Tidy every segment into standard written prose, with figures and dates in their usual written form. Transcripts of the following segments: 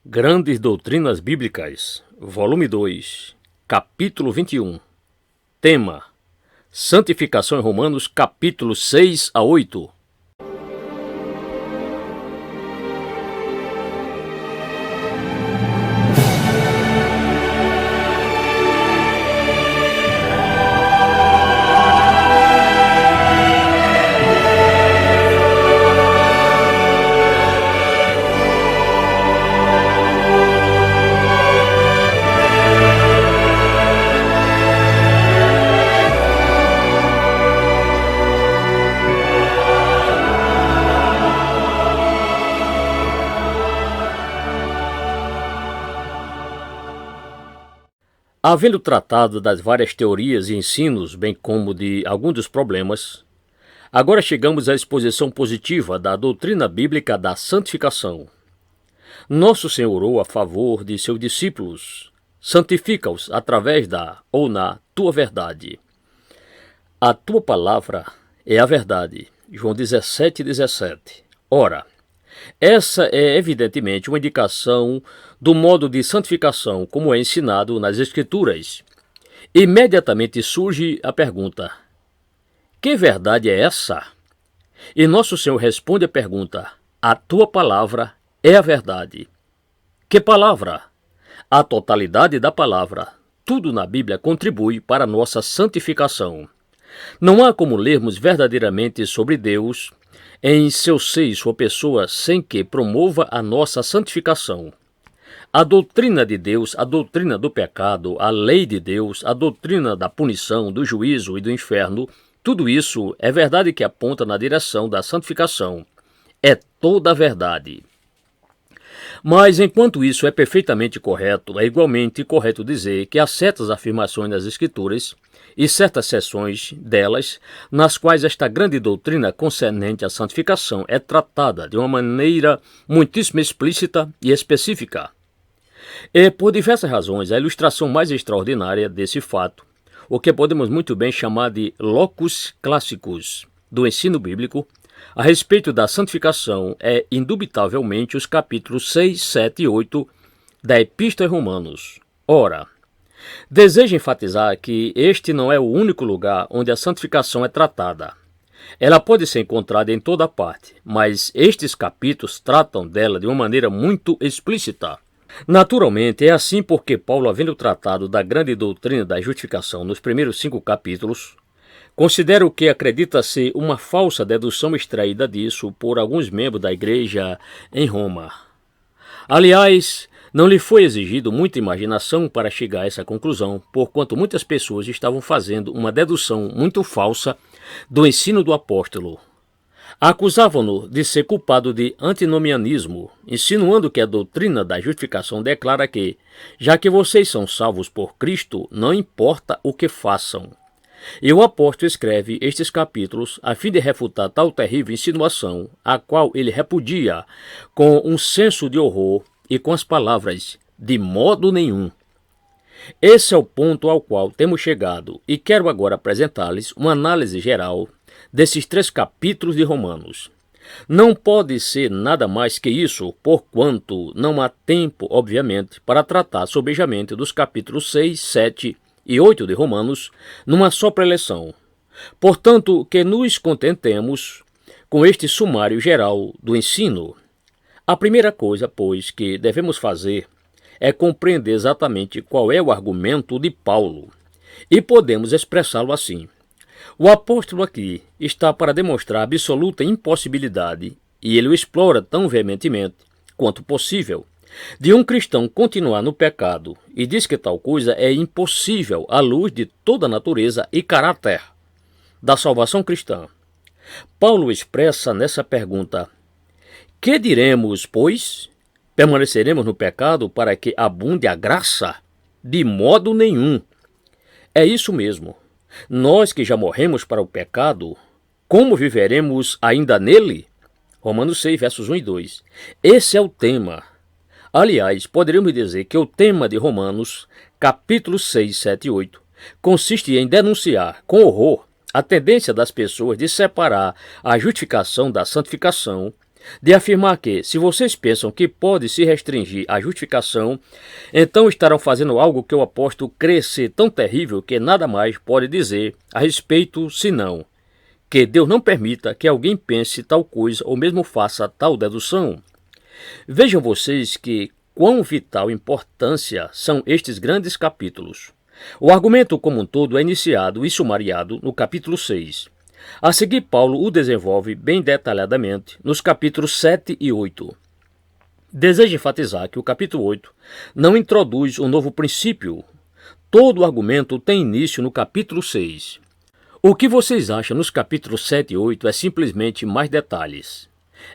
Grandes Doutrinas Bíblicas, volume 2, capítulo 21. Tema: Santificação em Romanos, capítulos 6 a 8. Havendo tratado das várias teorias e ensinos, bem como de alguns dos problemas, agora chegamos à exposição positiva da doutrina bíblica da santificação. Nosso Senhor orou a favor de seus discípulos: santifica-os através da ou na tua verdade. A tua palavra é a verdade. João 17:17. Ora, essa é evidentemente uma indicação do modo de santificação como é ensinado nas Escrituras. Imediatamente surge a pergunta: que verdade é essa? E nosso Senhor responde a pergunta: a tua palavra é a verdade. Que palavra? A totalidade da palavra. Tudo na Bíblia contribui para a nossa santificação. Não há como lermos verdadeiramente sobre Deus em seu ser e sua pessoa sem que promova a nossa santificação. A doutrina de Deus, a doutrina do pecado, a lei de Deus, a doutrina da punição, do juízo e do inferno, tudo isso é verdade que aponta na direção da santificação. É toda a verdade. Mas, enquanto isso é perfeitamente correto, é igualmente correto dizer que há certas afirmações nas Escrituras e certas seções delas, nas quais esta grande doutrina concernente à santificação é tratada de uma maneira muitíssimo explícita e específica. E, por diversas razões, a ilustração mais extraordinária desse fato, o que podemos muito bem chamar de locus classicus do ensino bíblico, a respeito da santificação é, indubitavelmente, os capítulos 6, 7 e 8 da Epístola aos Romanos. Ora, desejo enfatizar que este não é o único lugar onde a santificação é tratada. Ela pode ser encontrada em toda parte, mas estes capítulos tratam dela de uma maneira muito explícita. Naturalmente, é assim porque Paulo, havendo tratado da grande doutrina da justificação nos primeiros 5 capítulos, considera o que acredita ser uma falsa dedução extraída disso por alguns membros da igreja em Roma. Aliás, não lhe foi exigido muita imaginação para chegar a essa conclusão, porquanto muitas pessoas estavam fazendo uma dedução muito falsa do ensino do apóstolo. Acusavam-no de ser culpado de antinomianismo, insinuando que a doutrina da justificação declara que, já que vocês são salvos por Cristo, não importa o que façam. E o apóstolo escreve estes capítulos a fim de refutar tal terrível insinuação, a qual ele repudia com um senso de horror e com as palavras: de modo nenhum. Esse é o ponto ao qual temos chegado, e quero agora apresentar-lhes uma análise geral desses 3 capítulos de Romanos. Não pode ser nada mais que isso, porquanto não há tempo, obviamente, para tratar sobejamente dos capítulos 6, 7 e 8 de Romanos numa só preleção. Portanto, que nos contentemos com este sumário geral do ensino. A primeira coisa, pois, que devemos fazer é compreender exatamente qual é o argumento de Paulo, e podemos expressá-lo assim. O apóstolo aqui está para demonstrar a absoluta impossibilidade, e ele o explora tão veementemente quanto possível, de um cristão continuar no pecado, e diz que tal coisa é impossível à luz de toda a natureza e caráter da salvação cristã. Paulo expressa nessa pergunta: que diremos, pois? Permaneceremos no pecado para que abunde a graça? De modo nenhum. É isso mesmo. Nós que já morremos para o pecado, como viveremos ainda nele? Romanos 6, versos 1 e 2. Esse é o tema. Aliás, poderíamos dizer que o tema de Romanos, capítulos 6, 7 e 8, consiste em denunciar com horror a tendência das pessoas de separar a justificação da santificação, de afirmar que, se vocês pensam que pode se restringir à justificação, então estarão fazendo algo que eu aposto crer ser tão terrível que nada mais pode dizer a respeito senão que Deus não permita que alguém pense tal coisa ou mesmo faça tal dedução. Vejam vocês que quão vital importância são estes grandes capítulos. O argumento como um todo é iniciado e sumariado no capítulo 6. A seguir, Paulo o desenvolve bem detalhadamente nos capítulos 7 e 8. Desejo enfatizar que o capítulo 8 não introduz um novo princípio. Todo o argumento tem início no capítulo 6. O que vocês acham nos capítulos 7 e 8 é simplesmente mais detalhes.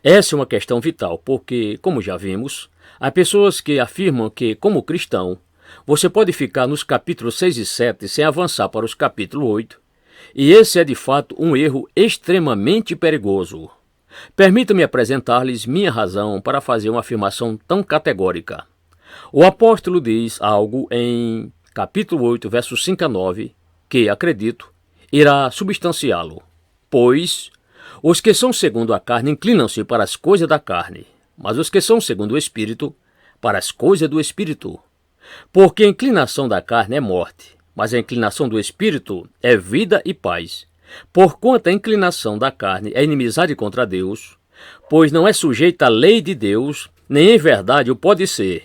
Essa é uma questão vital porque, como já vimos, há pessoas que afirmam que, como cristão, você pode ficar nos capítulos 6 e 7 sem avançar para os capítulos 8, e esse é de fato um erro extremamente perigoso. Permita-me apresentar-lhes minha razão para fazer uma afirmação tão categórica. O apóstolo diz algo em capítulo 8, versos 5 a 9, que, acredito, irá substanciá-lo. Pois, os que são segundo a carne inclinam-se para as coisas da carne, mas os que são segundo o Espírito, para as coisas do Espírito. Porque a inclinação da carne é morte, mas a inclinação do Espírito é vida e paz. Porquanto a inclinação da carne é inimizade contra Deus, pois não é sujeita à lei de Deus, nem em verdade o pode ser.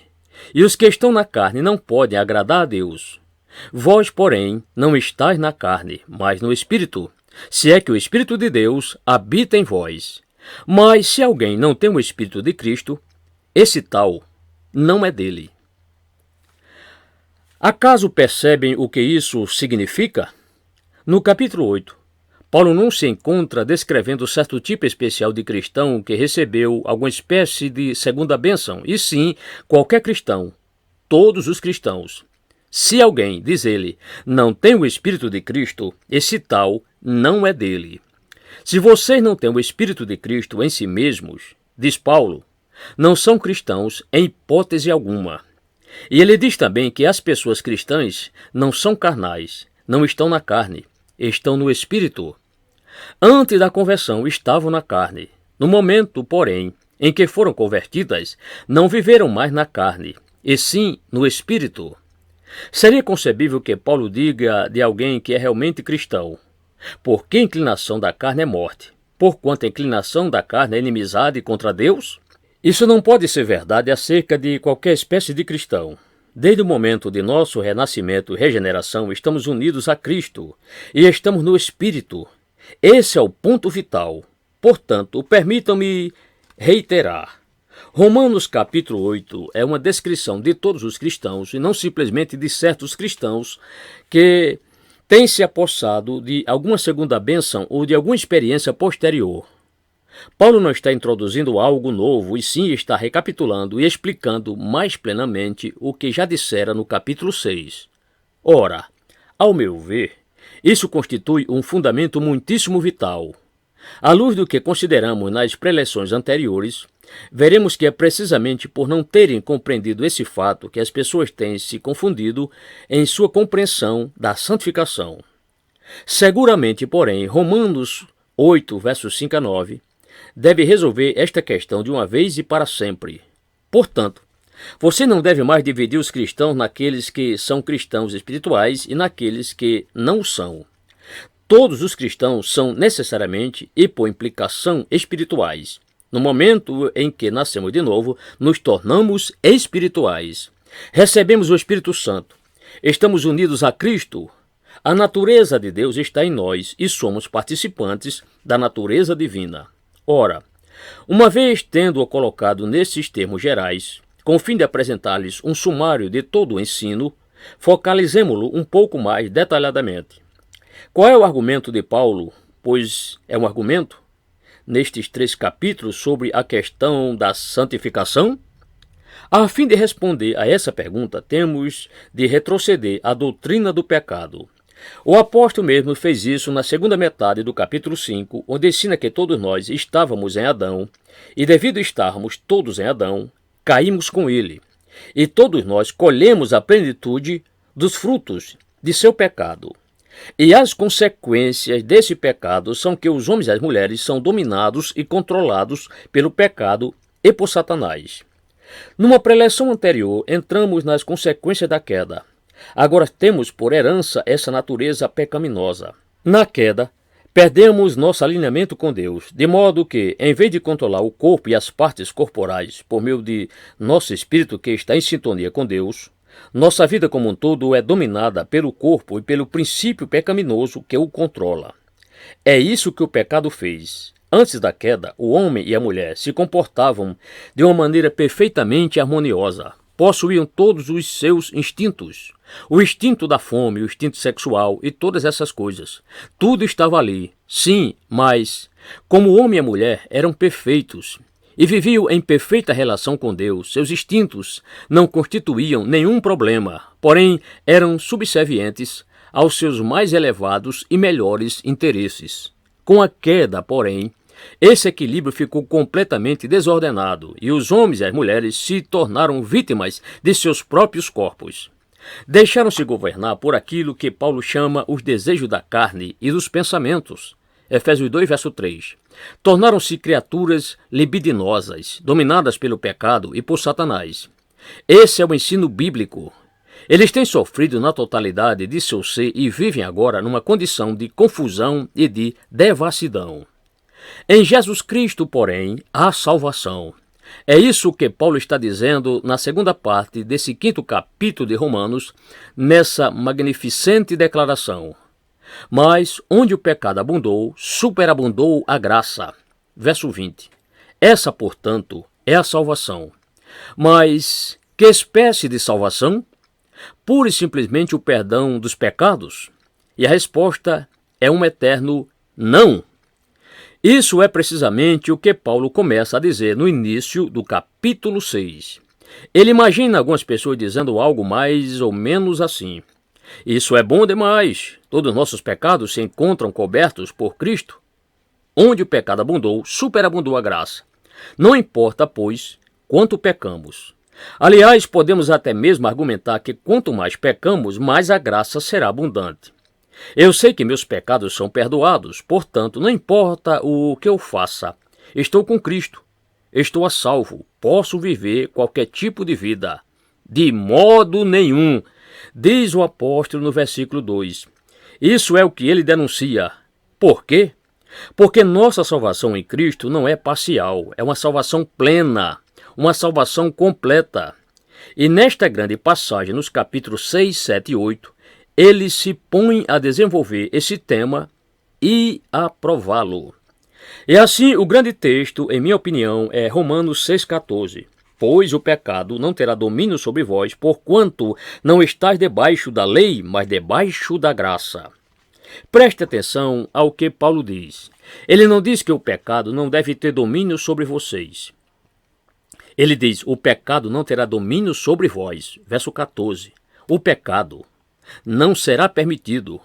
E os que estão na carne não podem agradar a Deus. Vós, porém, não estáis na carne, mas no Espírito, se é que o Espírito de Deus habita em vós. Mas se alguém não tem o Espírito de Cristo, esse tal não é dele. Acaso percebem o que isso significa? No capítulo 8, Paulo não se encontra descrevendo certo tipo especial de cristão que recebeu alguma espécie de segunda bênção, e sim qualquer cristão, todos os cristãos. Se alguém, diz ele, não tem o Espírito de Cristo, esse tal não é dele. Se vocês não têm o Espírito de Cristo em si mesmos, diz Paulo, não são cristãos em hipótese alguma. E ele diz também que as pessoas cristãs não são carnais, não estão na carne, estão no Espírito. Antes da conversão estavam na carne. No momento, porém, em que foram convertidas, não viveram mais na carne, e sim no Espírito. Seria concebível que Paulo diga de alguém que é realmente cristão: porque a inclinação da carne é morte, porquanto a inclinação da carne é inimizade contra Deus? Isso não pode ser verdade acerca de qualquer espécie de cristão. Desde o momento de nosso renascimento e regeneração, estamos unidos a Cristo e estamos no Espírito. Esse é o ponto vital. Portanto, permitam-me reiterar. Romanos capítulo 8 é uma descrição de todos os cristãos e não simplesmente de certos cristãos que têm se apossado de alguma segunda bênção ou de alguma experiência posterior. Paulo não está introduzindo algo novo, e sim está recapitulando e explicando mais plenamente o que já dissera no capítulo 6. Ora, ao meu ver, isso constitui um fundamento muitíssimo vital. À luz do que consideramos nas preleções anteriores, veremos que é precisamente por não terem compreendido esse fato que as pessoas têm se confundido em sua compreensão da santificação. Seguramente, porém, Romanos 8, versos 5 a 9, deve resolver esta questão de uma vez e para sempre. Portanto, você não deve mais dividir os cristãos naqueles que são cristãos espirituais e naqueles que não são. Todos os cristãos são necessariamente e por implicação espirituais. No momento em que nascemos de novo, nos tornamos espirituais. Recebemos o Espírito Santo. Estamos unidos a Cristo. A natureza de Deus está em nós e somos participantes da natureza divina. Ora, uma vez tendo-o colocado nesses termos gerais, com o fim de apresentar-lhes um sumário de todo o ensino, focalizemo-lo um pouco mais detalhadamente. Qual é o argumento de Paulo? Pois é um argumento nestes 3 capítulos sobre a questão da santificação? A fim de responder a essa pergunta, temos de retroceder à doutrina do pecado. O apóstolo mesmo fez isso na segunda metade do capítulo 5, onde ensina que todos nós estávamos em Adão, e devido a estarmos todos em Adão, caímos com ele, e todos nós colhemos a plenitude dos frutos de seu pecado. E as consequências desse pecado são que os homens e as mulheres são dominados e controlados pelo pecado e por Satanás. Numa preleção anterior, entramos nas consequências da queda. Agora temos por herança essa natureza pecaminosa. Na queda, perdemos nosso alinhamento com Deus, de modo que, em vez de controlar o corpo e as partes corporais por meio de nosso espírito que está em sintonia com Deus, nossa vida como um todo é dominada pelo corpo e pelo princípio pecaminoso que o controla. É isso que o pecado fez. Antes da queda, o homem e a mulher se comportavam de uma maneira perfeitamente harmoniosa. Possuíam todos os seus instintos. O instinto da fome, o instinto sexual e todas essas coisas. Tudo estava ali. Sim, mas, como o homem e a mulher eram perfeitos e viviam em perfeita relação com Deus, seus instintos não constituíam nenhum problema, porém eram subservientes aos seus mais elevados e melhores interesses. Com a queda, porém, esse equilíbrio ficou completamente desordenado e os homens e as mulheres se tornaram vítimas de seus próprios corpos. Deixaram-se governar por aquilo que Paulo chama os desejos da carne e dos pensamentos. Efésios 2, verso 3. Tornaram-se criaturas libidinosas, dominadas pelo pecado e por Satanás. Esse é o ensino bíblico. Eles têm sofrido na totalidade de seu ser e vivem agora numa condição de confusão e de devassidão. Em Jesus Cristo, porém, há salvação. É isso que Paulo está dizendo na segunda parte desse 5º capítulo de Romanos, nessa magnificente declaração. Mas onde o pecado abundou, superabundou a graça. Verso 20. Essa, portanto, é a salvação. Mas que espécie de salvação? Pura e simplesmente o perdão dos pecados? E a resposta é um eterno não. Isso é precisamente o que Paulo começa a dizer no início do capítulo 6. Ele imagina algumas pessoas dizendo algo mais ou menos assim: isso é bom demais, todos os nossos pecados se encontram cobertos por Cristo. Onde o pecado abundou, superabundou a graça. Não importa, pois, quanto pecamos. Aliás, podemos até mesmo argumentar que quanto mais pecamos, mais a graça será abundante. Eu sei que meus pecados são perdoados, portanto, não importa o que eu faça. Estou com Cristo, estou a salvo, posso viver qualquer tipo de vida. De modo nenhum, diz o apóstolo no versículo 2. Isso é o que ele denuncia. Por quê? Porque nossa salvação em Cristo não é parcial, é uma salvação plena, uma salvação completa. E nesta grande passagem, nos capítulos 6, 7 e 8, ele se põe a desenvolver esse tema e a prová-lo. E assim, o grande texto, em minha opinião, é Romanos 6,14. Pois o pecado não terá domínio sobre vós, porquanto não estáis debaixo da lei, mas debaixo da graça. Preste atenção ao que Paulo diz. Ele não diz que o pecado não deve ter domínio sobre vocês. Ele diz, o pecado não terá domínio sobre vós. Verso 14. O pecado não será permitido,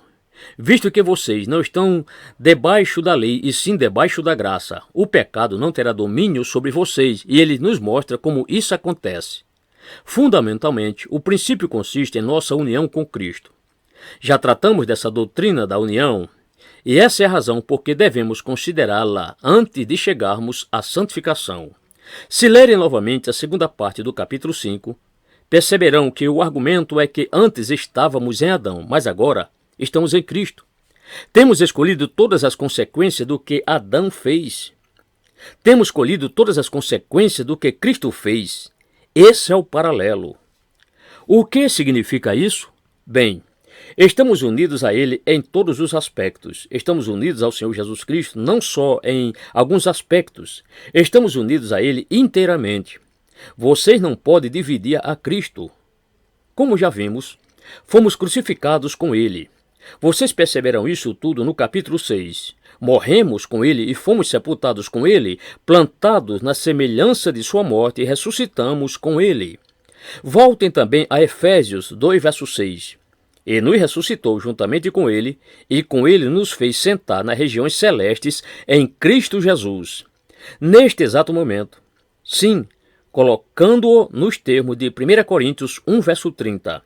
visto que vocês não estão debaixo da lei e sim debaixo da graça. O pecado não terá domínio sobre vocês e ele nos mostra como isso acontece. Fundamentalmente, o princípio consiste em nossa união com Cristo. Já tratamos dessa doutrina da união e essa é a razão por que devemos considerá-la antes de chegarmos à santificação. Se lerem novamente a segunda parte do capítulo 5, perceberão que o argumento é que antes estávamos em Adão, mas agora estamos em Cristo. Temos escolhido todas as consequências do que Adão fez. Temos colhido todas as consequências do que Cristo fez. Esse é o paralelo. O que significa isso? Bem, estamos unidos a Ele em todos os aspectos. Estamos unidos ao Senhor Jesus Cristo não só em alguns aspectos. Estamos unidos a Ele inteiramente. Vocês não podem dividir a Cristo. Como já vimos, fomos crucificados com Ele. Vocês perceberão isso tudo no capítulo 6. Morremos com Ele e fomos sepultados com Ele, plantados na semelhança de sua morte e ressuscitamos com Ele. Voltem também a Efésios 2, verso 6. E nos ressuscitou juntamente com Ele, e com Ele nos fez sentar nas regiões celestes em Cristo Jesus. Neste exato momento, sim, colocando-o nos termos de 1 Coríntios 1, verso 30.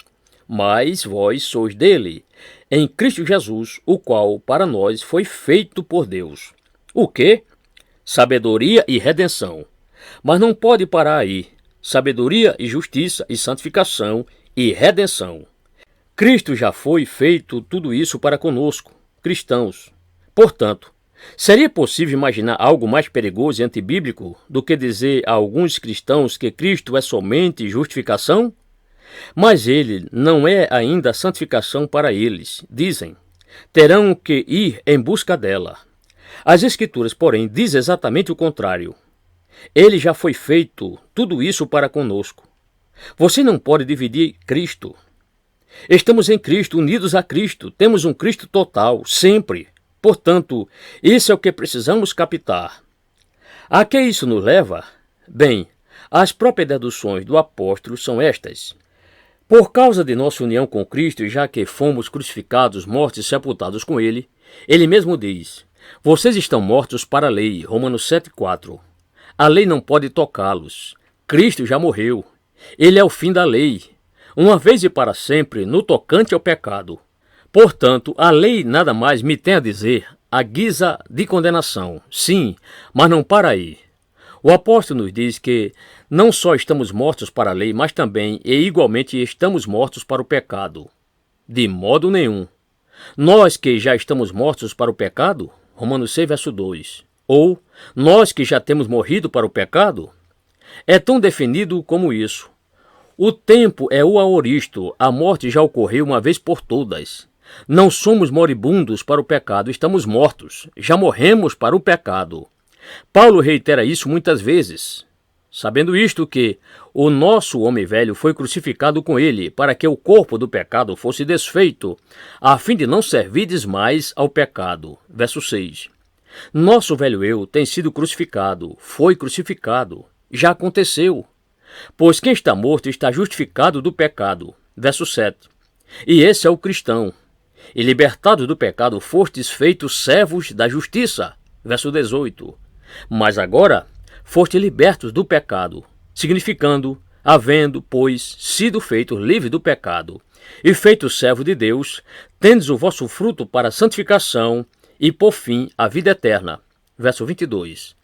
Mas vós sois dele, em Cristo Jesus, o qual para nós foi feito por Deus. O quê? Sabedoria e redenção. Mas não pode parar aí. Sabedoria e justiça e santificação e redenção. Cristo já foi feito tudo isso para conosco, cristãos. Portanto, seria possível imaginar algo mais perigoso e antibíblico do que dizer a alguns cristãos que Cristo é somente justificação? Mas ele não é ainda santificação para eles, dizem. Terão que ir em busca dela. As Escrituras, porém, dizem exatamente o contrário. Ele já foi feito tudo isso para conosco. Você não pode dividir Cristo. Estamos em Cristo, unidos a Cristo. Temos um Cristo total, sempre. Portanto, isso é o que precisamos captar. A que isso nos leva? Bem, as próprias deduções do apóstolo são estas. Por causa de nossa união com Cristo, já que fomos crucificados, mortos e sepultados com Ele, Ele mesmo diz, vocês estão mortos para a lei, Romanos 7,4. A lei não pode tocá-los. Cristo já morreu. Ele é o fim da lei, uma vez e para sempre, no tocante ao pecado. Portanto, a lei nada mais me tem a dizer a guisa de condenação. Sim, mas não para aí. O apóstolo nos diz que não só estamos mortos para a lei, mas também e igualmente estamos mortos para o pecado. De modo nenhum. Nós que já estamos mortos para o pecado, Romanos 6, verso 2. Ou, nós que já temos morrido para o pecado, é tão definido como isso. O tempo é o aoristo, a morte já ocorreu uma vez por todas. Não somos moribundos para o pecado, estamos mortos, já morremos para o pecado. Paulo reitera isso muitas vezes, sabendo isto que o nosso homem velho foi crucificado com ele, para que o corpo do pecado fosse desfeito, a fim de não servirdes mais ao pecado. Verso 6. Nosso velho eu tem sido crucificado, foi crucificado, já aconteceu. Pois quem está morto está justificado do pecado. Verso 7. E esse é o cristão. E libertados do pecado fostes feitos servos da justiça. Verso 18. Mas agora foste libertos do pecado, significando, havendo, pois, sido feitos livres do pecado, e feitos servos de Deus, tendes o vosso fruto para a santificação, e por fim a vida eterna. Verso 22.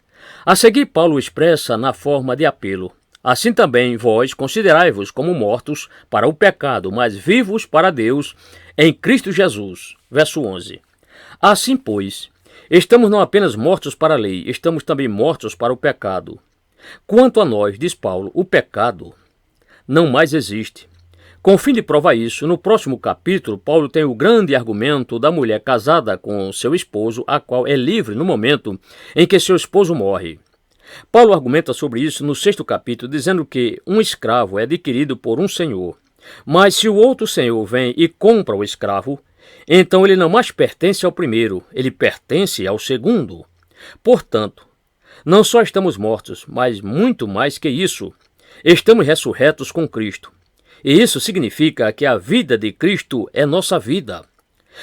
A seguir Paulo expressa na forma de apelo. Assim também vós considerai-vos como mortos para o pecado, mas vivos para Deus em Cristo Jesus. Verso 11. Assim, pois, estamos não apenas mortos para a lei, estamos também mortos para o pecado. Quanto a nós, diz Paulo, o pecado não mais existe. Com o fim de provar isso, no próximo capítulo, Paulo tem o grande argumento da mulher casada com seu esposo, a qual é livre no momento em que seu esposo morre. Paulo argumenta sobre isso no 6º capítulo, dizendo que um escravo é adquirido por um senhor. Mas se o outro senhor vem e compra o escravo, então ele não mais pertence ao primeiro, ele pertence ao segundo. Portanto, não só estamos mortos, mas muito mais que isso, estamos ressurretos com Cristo. E isso significa que a vida de Cristo é nossa vida.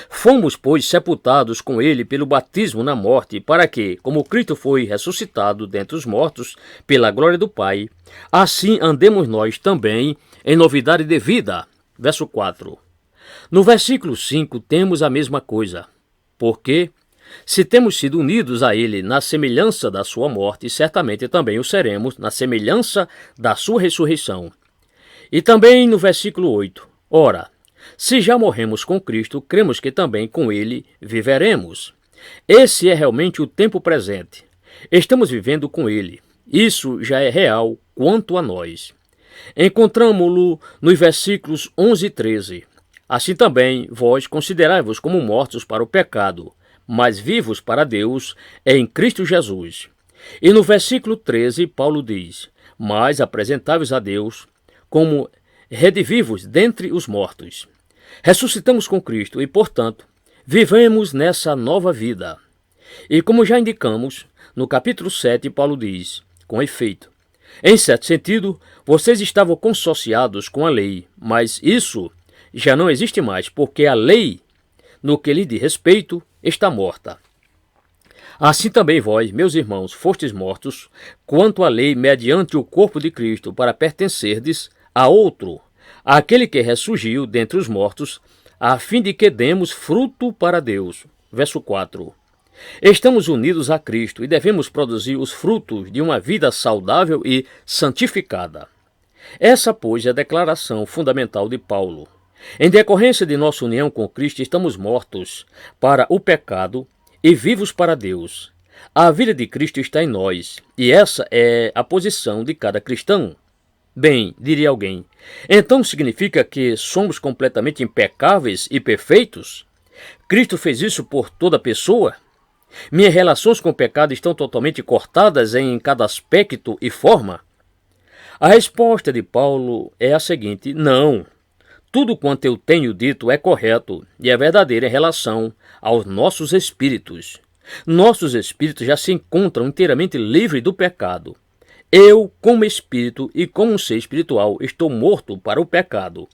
Fomos, pois, sepultados com ele pelo batismo na morte, para que, como Cristo foi ressuscitado dentre os mortos pela glória do Pai, assim andemos nós também em novidade de vida. Verso 4. No versículo 5 temos a mesma coisa. Porque, se temos sido unidos a ele na semelhança da sua morte, certamente também o seremos na semelhança da sua ressurreição. E também no versículo 8. Ora, se já morremos com Cristo, cremos que também com ele viveremos. Esse é realmente o tempo presente. Estamos vivendo com ele. Isso já é real quanto a nós. Encontramo-lo nos versículos 11 e 13. Assim também vós considerai-vos como mortos para o pecado, mas vivos para Deus em Cristo Jesus. E no versículo 13, Paulo diz, mas apresentai-vos a Deus como redivivos dentre os mortos. Ressuscitamos com Cristo e, portanto, vivemos nessa nova vida. E como já indicamos, no capítulo 7, Paulo diz, com efeito, em certo sentido, vocês estavam consociados com a lei, mas isso já não existe mais, porque a lei, no que lhe diz respeito, está morta. Assim também vós, meus irmãos, fostes mortos, quanto à lei mediante o corpo de Cristo, para pertencerdes a outro, aquele que ressurgiu dentre os mortos, a fim de que demos fruto para Deus. Verso 4. Estamos unidos a Cristo e devemos produzir os frutos de uma vida saudável e santificada. Essa, pois, é a declaração fundamental de Paulo. Em decorrência de nossa união com Cristo, estamos mortos para o pecado e vivos para Deus. A vida de Cristo está em nós, e essa é a posição de cada cristão. Bem, diria alguém, então significa que somos completamente impecáveis e perfeitos? Cristo fez isso por toda pessoa? Minhas relações com o pecado estão totalmente cortadas em cada aspecto e forma? A resposta de Paulo é a seguinte: não. Tudo quanto eu tenho dito é correto e é verdadeiro em relação aos nossos espíritos. Nossos espíritos já se encontram inteiramente livres do pecado. Eu, como espírito e como um ser espiritual, estou morto para o pecado.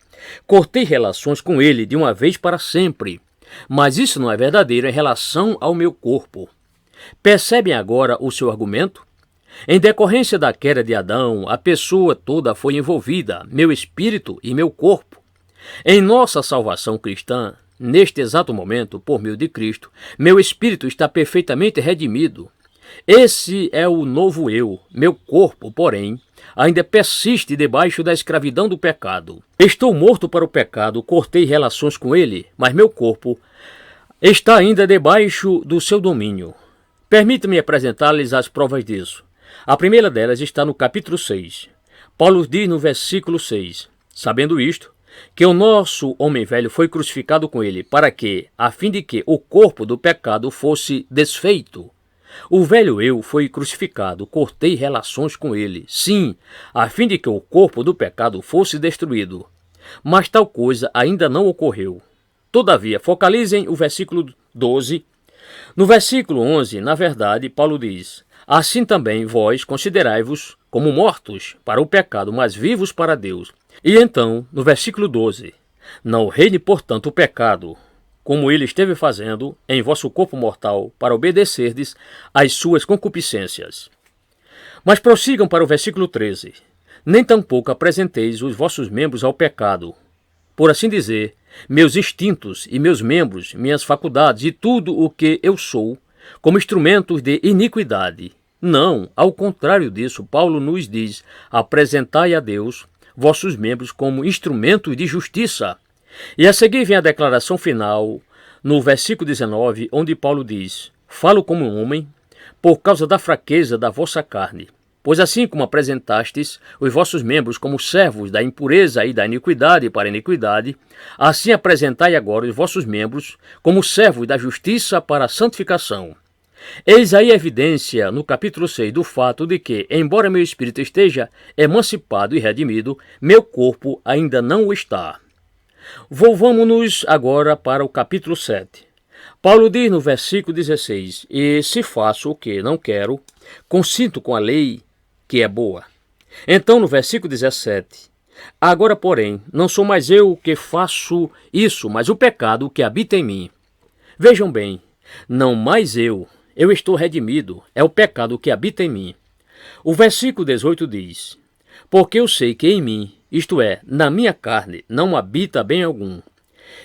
Cortei relações com ele de uma vez para sempre. Mas isso não é verdadeiro em relação ao meu corpo. Percebem agora o seu argumento? Em decorrência da queda de Adão, a pessoa toda foi envolvida, meu espírito e meu corpo. Em nossa salvação cristã, neste exato momento, por meio de Cristo, meu espírito está perfeitamente redimido. Esse é o novo eu. Meu corpo, porém, ainda persiste debaixo da escravidão do pecado. Estou morto para o pecado, cortei relações com ele, mas meu corpo está ainda debaixo do seu domínio. Permita-me apresentar-lhes as provas disso. A primeira delas está no capítulo 6. Paulo diz no versículo 6, sabendo isto, que o nosso homem velho foi crucificado com ele, para que, a fim de que o corpo do pecado fosse desfeito. O velho eu foi crucificado, cortei relações com ele, sim, a fim de que o corpo do pecado fosse destruído. Mas tal coisa ainda não ocorreu. Todavia, focalizem o versículo 12. No versículo 11, na verdade, Paulo diz: assim também vós considerai-vos como mortos para o pecado, mas vivos para Deus. E então, no versículo 12, não reine, portanto, o pecado, como ele esteve fazendo em vosso corpo mortal, para obedecerdes às suas concupiscências. Mas prossigam para o versículo 13. Nem tampouco apresenteis os vossos membros ao pecado, por assim dizer, meus instintos e meus membros, minhas faculdades e tudo o que eu sou, como instrumentos de iniquidade. Não, ao contrário disso, Paulo nos diz: apresentai a Deus vossos membros como instrumentos de justiça. E a seguir vem a declaração final, no versículo 19, onde Paulo diz: falo como um homem, por causa da fraqueza da vossa carne. Pois assim como apresentastes os vossos membros como servos da impureza e da iniquidade para a iniquidade, assim apresentai agora os vossos membros como servos da justiça para a santificação. Eis aí a evidência, no capítulo 6, do fato de que, embora meu espírito esteja emancipado e redimido, meu corpo ainda não o está. Volvamos-nos agora para o capítulo 7. Paulo diz no versículo 16, e se faço o que não quero, consinto com a lei que é boa. Então no versículo 17, agora porém, não sou mais eu que faço isso, mas o pecado que habita em mim. Vejam bem, não mais eu estou redimido, é o pecado que habita em mim. O versículo 18 diz: porque eu sei que em mim, isto é, na minha carne, não habita bem algum.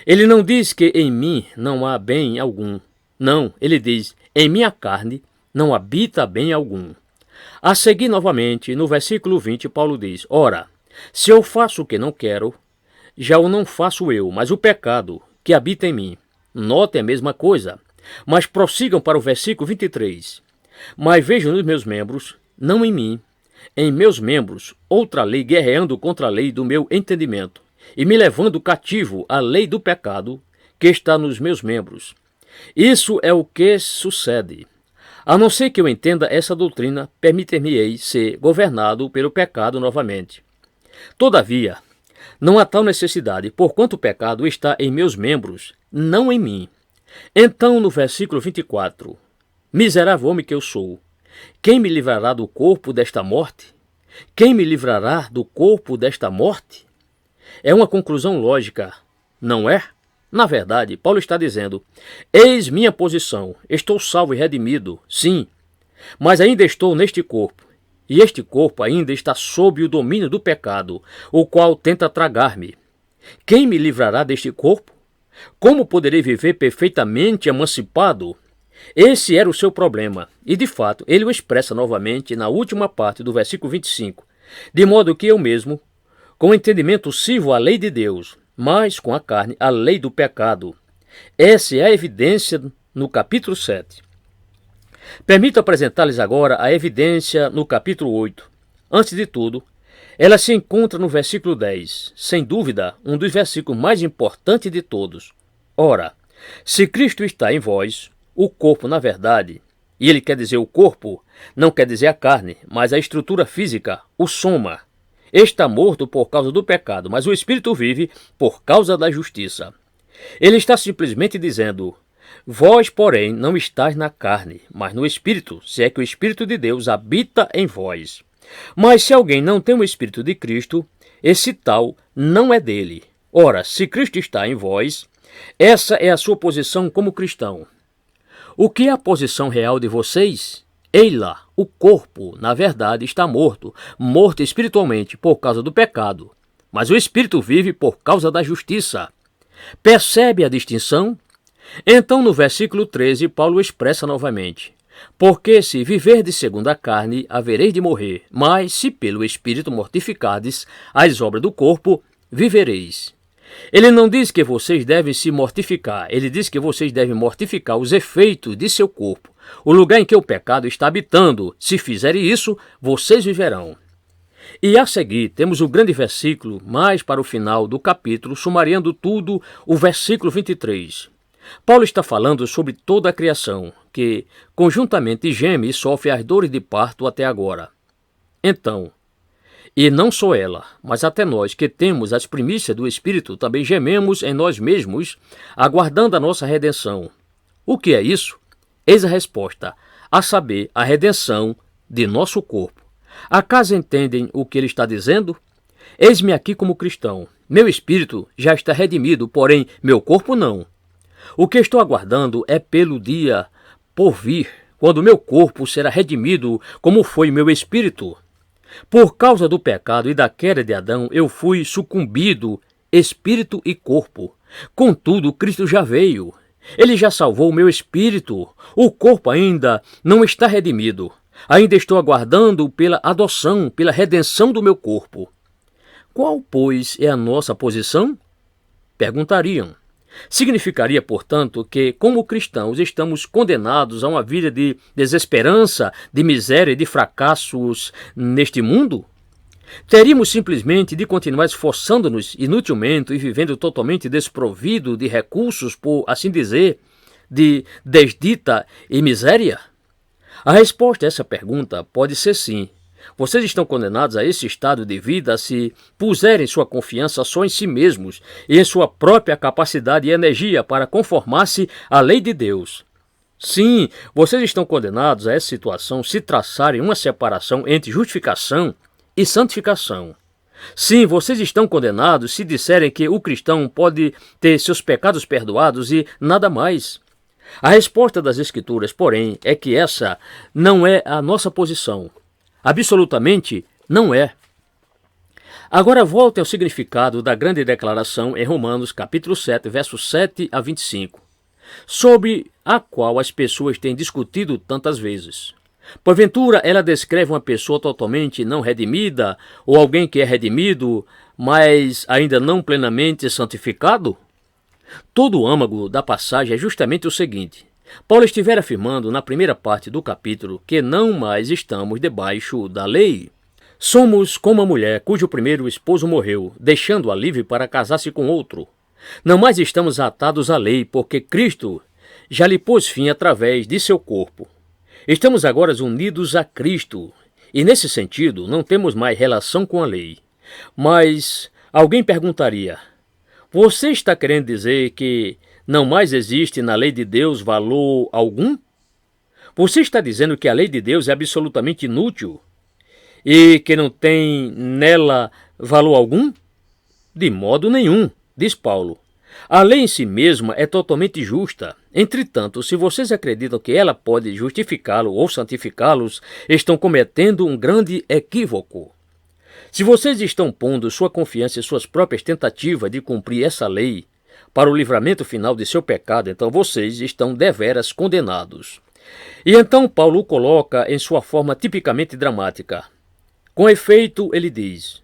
Ele não diz que em mim não há bem algum. Não, ele diz: em minha carne não habita bem algum. A seguir novamente, no versículo 20, Paulo diz: ora, se eu faço o que não quero, já o não faço eu, mas o pecado que habita em mim. Notem a mesma coisa. Mas prossigam para o versículo 23. Mas vejo nos meus membros, não em mim, em meus membros, outra lei guerreando contra a lei do meu entendimento, e me levando cativo à lei do pecado que está nos meus membros. Isso é o que sucede. A não ser que eu entenda essa doutrina, permitir-me-ei ser governado pelo pecado novamente. Todavia, não há tal necessidade, porquanto o pecado está em meus membros, não em mim. Então, no versículo 24, miserável homem que eu sou, quem me livrará do corpo desta morte? Quem me livrará do corpo desta morte? É uma conclusão lógica, não é? Na verdade, Paulo está dizendo: eis minha posição, estou salvo e redimido, sim, mas ainda estou neste corpo, e este corpo ainda está sob o domínio do pecado, o qual tenta tragar-me. Quem me livrará deste corpo? Como poderei viver perfeitamente emancipado? Esse era o seu problema, e de fato ele o expressa novamente na última parte do versículo 25, de modo que eu mesmo, com o entendimento, sirvo a lei de Deus, mas com a carne a lei do pecado. Essa é a evidência no capítulo 7. Permito apresentar-lhes agora a evidência no capítulo 8. Antes de tudo, ela se encontra no versículo 10, sem dúvida, um dos versículos mais importantes de todos. Ora, se Cristo está em vós, o corpo, na verdade, e ele quer dizer o corpo, não quer dizer a carne, mas a estrutura física, o soma, está morto por causa do pecado, mas o espírito vive por causa da justiça. Ele está simplesmente dizendo: vós, porém, não estáis na carne, mas no espírito, se é que o Espírito de Deus habita em vós. Mas se alguém não tem o Espírito de Cristo, esse tal não é dele. Ora, se Cristo está em vós, essa é a sua posição como cristão. O que é a posição real de vocês? Ei-lá, o corpo, na verdade, está morto, morto espiritualmente por causa do pecado, mas o espírito vive por causa da justiça. Percebe a distinção? Então, no versículo 13, Paulo expressa novamente: porque se viverdes segundo a carne, havereis de morrer, mas se pelo Espírito mortificardes as obras do corpo, vivereis. Ele não diz que vocês devem se mortificar, ele diz que vocês devem mortificar os efeitos de seu corpo, o lugar em que o pecado está habitando. Se fizerem isso, vocês viverão. E a seguir temos o grande versículo, mais para o final do capítulo, sumariando tudo, o versículo 23. Paulo está falando sobre toda a criação, que conjuntamente geme e sofre as dores de parto até agora. Então, e não só ela, mas até nós que temos as primícias do Espírito, também gememos em nós mesmos, aguardando a nossa redenção. O que é isso? Eis a resposta, a saber, a redenção de nosso corpo. Acaso entendem o que ele está dizendo? Eis-me aqui como cristão. Meu espírito já está redimido, porém meu corpo não. O que estou aguardando é pelo dia por vir, quando meu corpo será redimido, como foi meu espírito. Por causa do pecado e da queda de Adão, eu fui sucumbido, espírito e corpo. Contudo, Cristo já veio. Ele já salvou o meu espírito. O corpo ainda não está redimido. Ainda estou aguardando pela adoção, pela redenção do meu corpo. Qual, pois, é a nossa posição? Perguntariam. Significaria, portanto, que, como cristãos, estamos condenados a uma vida de desesperança, de miséria e de fracassos neste mundo? Teríamos simplesmente de continuar esforçando-nos inutilmente e vivendo totalmente desprovido de recursos, por assim dizer, de desdita e miséria? A resposta a essa pergunta pode ser sim. Vocês estão condenados a esse estado de vida se puserem sua confiança só em si mesmos e em sua própria capacidade e energia para conformar-se à lei de Deus. Sim, vocês estão condenados a essa situação se traçarem uma separação entre justificação e santificação. Sim, vocês estão condenados se disserem que o cristão pode ter seus pecados perdoados e nada mais. A resposta das Escrituras, porém, é que essa não é a nossa posição. Absolutamente não é. Agora volte ao significado da grande declaração em Romanos capítulo 7, versos 7 a 25, sobre a qual as pessoas têm discutido tantas vezes. Porventura, ela descreve uma pessoa totalmente não redimida, ou alguém que é redimido, mas ainda não plenamente santificado? Todo o âmago da passagem é justamente o seguinte: Paulo estivera afirmando na primeira parte do capítulo que não mais estamos debaixo da lei. Somos como a mulher cujo primeiro esposo morreu, deixando-a livre para casar-se com outro. Não mais estamos atados à lei, porque Cristo já lhe pôs fim através de seu corpo. Estamos agora unidos a Cristo, e nesse sentido não temos mais relação com a lei. Mas alguém perguntaria: você está querendo dizer que não mais existe na lei de Deus valor algum? Você está dizendo que a lei de Deus é absolutamente inútil e que não tem nela valor algum? De modo nenhum, diz Paulo. A lei em si mesma é totalmente justa. Entretanto, se vocês acreditam que ela pode justificá-lo ou santificá-los, estão cometendo um grande equívoco. Se vocês estão pondo sua confiança em suas próprias tentativas de cumprir essa lei, para o livramento final de seu pecado, então vocês estão deveras condenados. E então Paulo o coloca em sua forma tipicamente dramática. Com efeito, ele diz: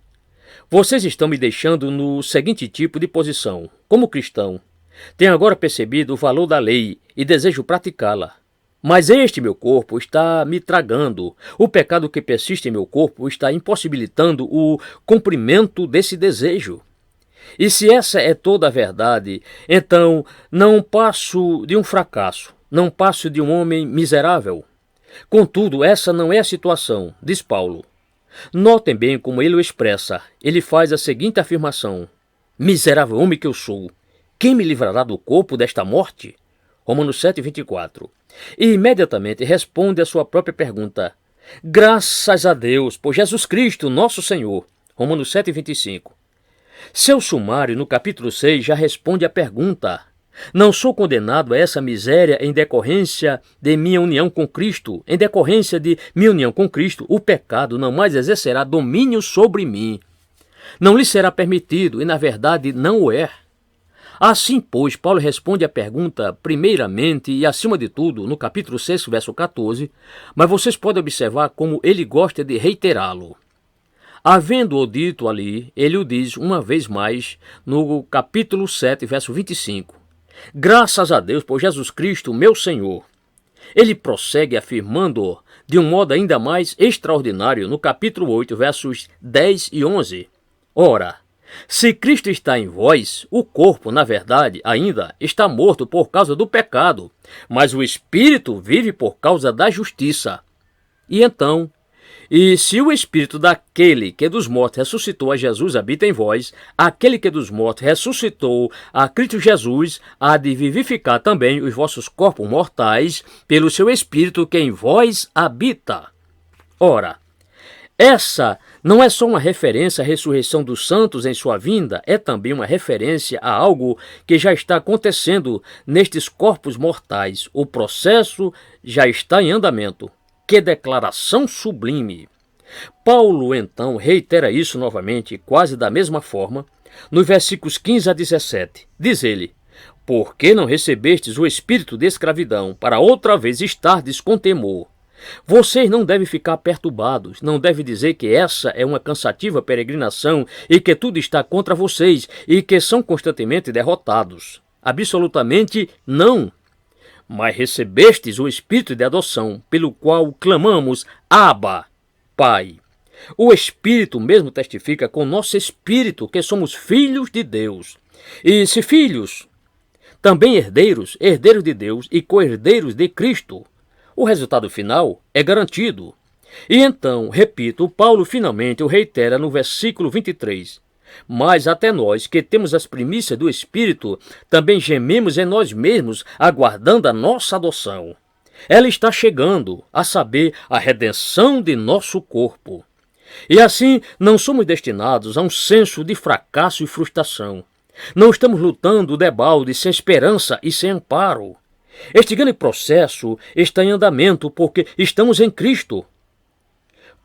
vocês estão me deixando no seguinte tipo de posição. Como cristão, tenho agora percebido o valor da lei e desejo praticá-la. Mas este meu corpo está me tragando. O pecado que persiste em meu corpo está impossibilitando o cumprimento desse desejo. E se essa é toda a verdade, então não passo de um fracasso, não passo de um homem miserável. Contudo, essa não é a situação, diz Paulo. Notem bem como ele o expressa. Ele faz a seguinte afirmação: miserável homem que eu sou, quem me livrará do corpo desta morte? Romanos 7:24. E imediatamente responde a sua própria pergunta: graças a Deus por Jesus Cristo, nosso Senhor. Romanos 7:25. Seu sumário no capítulo 6 já responde à pergunta: não sou condenado a essa miséria em decorrência de minha união com Cristo. Em decorrência de minha união com Cristo, o pecado não mais exercerá domínio sobre mim. Não lhe será permitido, e na verdade não o é. Assim, pois, Paulo responde à pergunta primeiramente e acima de tudo no capítulo 6, verso 14, mas vocês podem observar como ele gosta de reiterá-lo. Havendo-o dito ali, ele o diz uma vez mais no capítulo 7, verso 25. Graças a Deus por Jesus Cristo, meu Senhor. Ele prossegue afirmando de um modo ainda mais extraordinário no capítulo 8, versos 10 e 11. Ora, se Cristo está em vós, o corpo, na verdade, ainda está morto por causa do pecado, mas o espírito vive por causa da justiça. E então, e se o espírito daquele que dos mortos ressuscitou a Jesus habita em vós, aquele que dos mortos ressuscitou a Cristo Jesus há de vivificar também os vossos corpos mortais pelo seu espírito que em vós habita. Ora, essa não é só uma referência à ressurreição dos santos em sua vinda, é também uma referência a algo que já está acontecendo nestes corpos mortais. O processo já está em andamento. Que declaração sublime! Paulo, então, reitera isso novamente, quase da mesma forma, nos versículos 15 a 17. Diz ele: por que não recebestes o espírito de escravidão, para outra vez estardes com temor? Vocês não devem ficar perturbados, não devem dizer que essa é uma cansativa peregrinação e que tudo está contra vocês e que são constantemente derrotados. Absolutamente não. Mas recebestes o espírito de adoção, pelo qual clamamos: Abba, Pai. O Espírito mesmo testifica com nosso espírito que somos filhos de Deus. E se filhos, também herdeiros, herdeiros de Deus e co-herdeiros de Cristo. O resultado final é garantido. E então, repito, Paulo finalmente o reitera no versículo 23. Mas até nós, que temos as primícias do Espírito, também gememos em nós mesmos, aguardando a nossa adoção. Ela está chegando, a saber, a redenção de nosso corpo. E assim, não somos destinados a um senso de fracasso e frustração. Não estamos lutando debalde, sem esperança e sem amparo. Este grande processo está em andamento porque estamos em Cristo.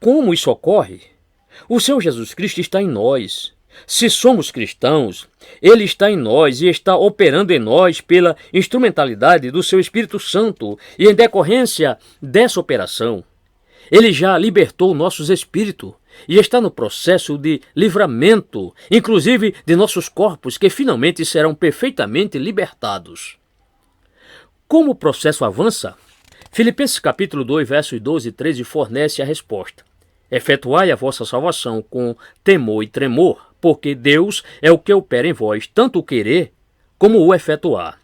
Como isso ocorre? O Senhor Jesus Cristo está em nós. Se somos cristãos, Ele está em nós e está operando em nós pela instrumentalidade do Seu Espírito Santo. E em decorrência dessa operação, Ele já libertou nossos espíritos e está no processo de livramento, inclusive de nossos corpos, que finalmente serão perfeitamente libertados. Como o processo avança? Filipenses capítulo 2, versos 12 e 13 fornece a resposta. Efetuai a vossa salvação com temor e tremor, porque Deus é o que opera em vós, tanto o querer como o efetuar.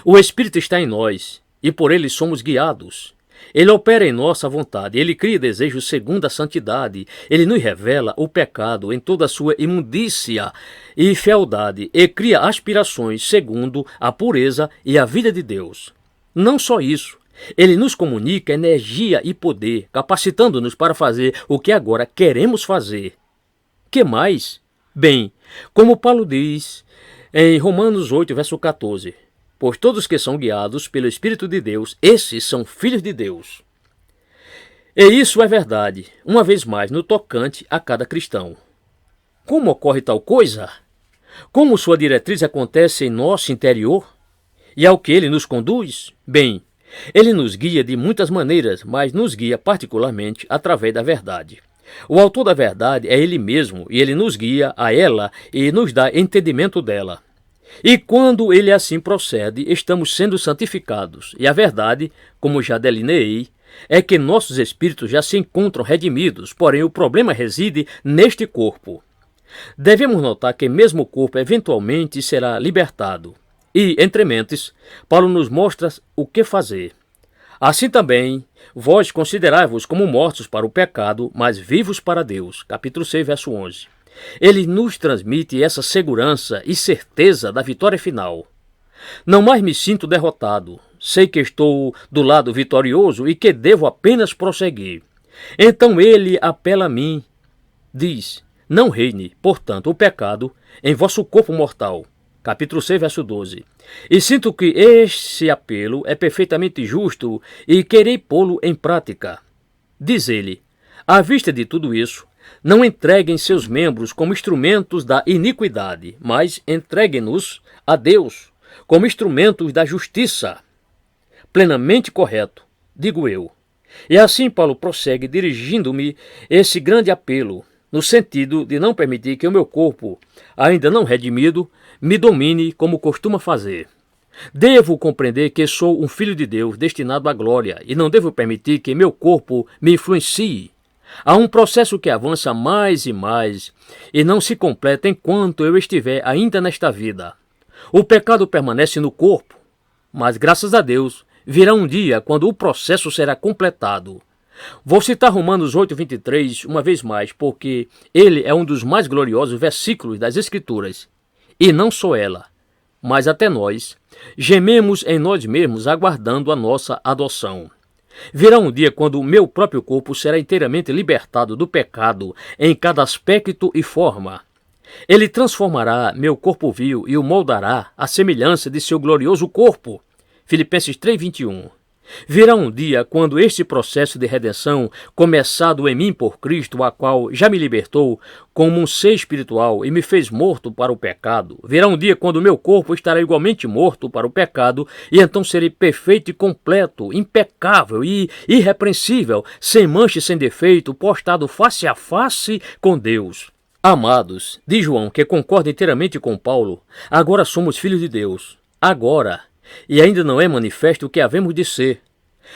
O Espírito está em nós, e por ele somos guiados. Ele opera em nossa vontade, ele cria desejos segundo a santidade, ele nos revela o pecado em toda a sua imundícia e fealdade, e cria aspirações segundo a pureza e a vida de Deus. Não só isso, ele nos comunica energia e poder, capacitando-nos para fazer o que agora queremos fazer. Que mais? Bem, como Paulo diz em Romanos 8, verso 14, pois todos que são guiados pelo Espírito de Deus, esses são filhos de Deus. E isso é verdade, uma vez mais, no tocante a cada cristão. Como ocorre tal coisa? Como sua diretriz acontece em nosso interior e ao que ele nos conduz? Bem, ele nos guia de muitas maneiras, mas nos guia particularmente através da verdade. O autor da verdade é ele mesmo, e ele nos guia a ela e nos dá entendimento dela. E quando ele assim procede, estamos sendo santificados. E a verdade, como já delineei, é que nossos espíritos já se encontram redimidos, porém o problema reside neste corpo. Devemos notar que mesmo o corpo eventualmente será libertado. E, entre mentes, Paulo nos mostra o que fazer. Assim também, vós considerai-vos como mortos para o pecado, mas vivos para Deus. Capítulo 6, verso 11. Ele nos transmite essa segurança e certeza da vitória final. Não mais me sinto derrotado. Sei que estou do lado vitorioso e que devo apenas prosseguir. Então ele apela a mim, diz: não reine, portanto, o pecado em vosso corpo mortal. Capítulo 6, verso 12. E sinto que esse apelo é perfeitamente justo e querei pô-lo em prática. Diz ele: à vista de tudo isso, não entreguem seus membros como instrumentos da iniquidade, mas entreguem-nos a Deus como instrumentos da justiça. Plenamente correto, digo eu. E assim Paulo prossegue dirigindo-me esse grande apelo, no sentido de não permitir que o meu corpo, ainda não redimido, me domine como costuma fazer. Devo compreender que sou um filho de Deus destinado à glória e não devo permitir que meu corpo me influencie. Há um processo que avança mais e mais e não se completa enquanto eu estiver ainda nesta vida. O pecado permanece no corpo, mas graças a Deus virá um dia quando o processo será completado. Vou citar Romanos 8:23 uma vez mais, porque ele é um dos mais gloriosos versículos das Escrituras. E não só ela, mas até nós, gememos em nós mesmos aguardando a nossa adoção. Virá um dia quando o meu próprio corpo será inteiramente libertado do pecado em cada aspecto e forma. Ele transformará meu corpo vil e o moldará à semelhança de seu glorioso corpo. Filipenses 3:21. Virá um dia quando este processo de redenção, começado em mim por Cristo, a qual já me libertou como um ser espiritual e me fez morto para o pecado, virá um dia quando meu corpo estará igualmente morto para o pecado e então serei perfeito e completo, impecável e irrepreensível, sem mancha e sem defeito, postado face a face com Deus. Amados, diz João, que concorda inteiramente com Paulo, agora somos filhos de Deus. Agora. E ainda não é manifesto o que havemos de ser.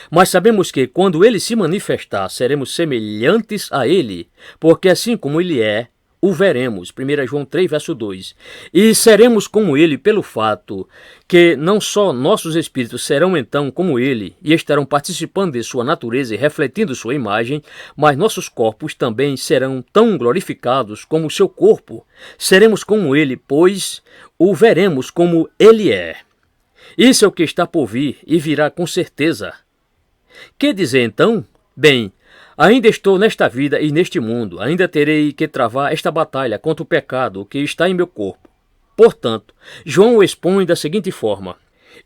Mas sabemos que, quando ele se manifestar, seremos semelhantes a ele, porque assim como ele é, o veremos. 1 João 3, verso 2. E seremos como ele pelo fato que não só nossos espíritos serão então como ele e estarão participando de sua natureza e refletindo sua imagem, mas nossos corpos também serão tão glorificados como o seu corpo. Seremos como ele, pois o veremos como ele é. Isso é o que está por vir e virá com certeza. Que dizer então? Bem, ainda estou nesta vida e neste mundo, ainda terei que travar esta batalha contra o pecado que está em meu corpo. Portanto, João o expõe da seguinte forma: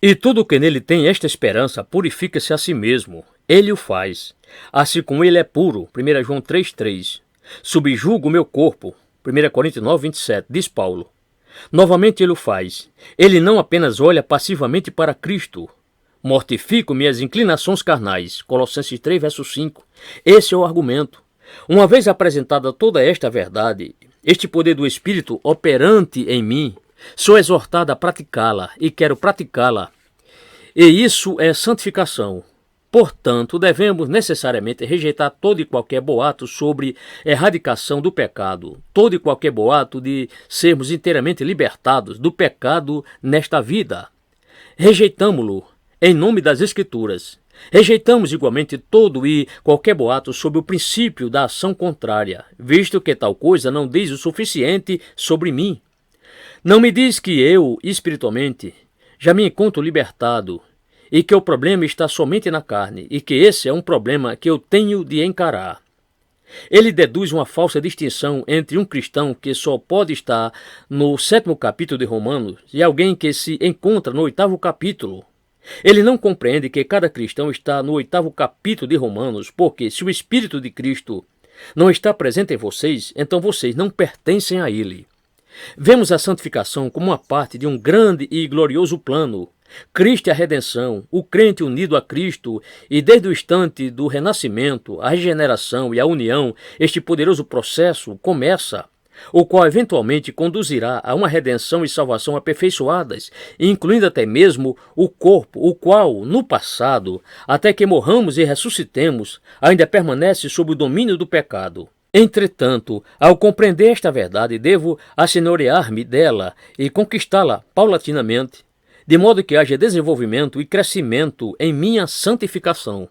e tudo que nele tem esta esperança purifica-se a si mesmo. Ele o faz, assim como ele é puro. 1 João 3:3. Subjugo o meu corpo. 1 Coríntios 9:27, diz Paulo. Novamente ele o faz. Ele não apenas olha passivamente para Cristo. Mortifico minhas inclinações carnais. Colossenses 3, verso 5. Esse é o argumento. Uma vez apresentada toda esta verdade, este poder do Espírito operante em mim, sou exortado a praticá-la e quero praticá-la. E isso é santificação. Portanto, devemos necessariamente rejeitar todo e qualquer boato sobre erradicação do pecado, todo e qualquer boato de sermos inteiramente libertados do pecado nesta vida. Rejeitamo-lo em nome das Escrituras. Rejeitamos igualmente todo e qualquer boato sobre o princípio da ação contrária, visto que tal coisa não diz o suficiente sobre mim. Não me diz que eu, espiritualmente, já me encontro libertado, e que o problema está somente na carne, e que esse é um problema que eu tenho de encarar. Ele deduz uma falsa distinção entre um cristão que só pode estar no 7º capítulo de Romanos e alguém que se encontra no 8º capítulo. Ele não compreende que cada cristão está no 8º capítulo de Romanos, porque se o Espírito de Cristo não está presente em vocês, então vocês não pertencem a ele. Vemos a santificação como uma parte de um grande e glorioso plano. Cristo é a redenção, o crente unido a Cristo, e desde o instante do renascimento, a regeneração e a união, este poderoso processo começa, o qual eventualmente conduzirá a uma redenção e salvação aperfeiçoadas, incluindo até mesmo o corpo, o qual, no passado, até que morramos e ressuscitemos, ainda permanece sob o domínio do pecado. Entretanto, ao compreender esta verdade, devo assenhorear-me dela e conquistá-la paulatinamente, de modo que haja desenvolvimento e crescimento em minha santificação.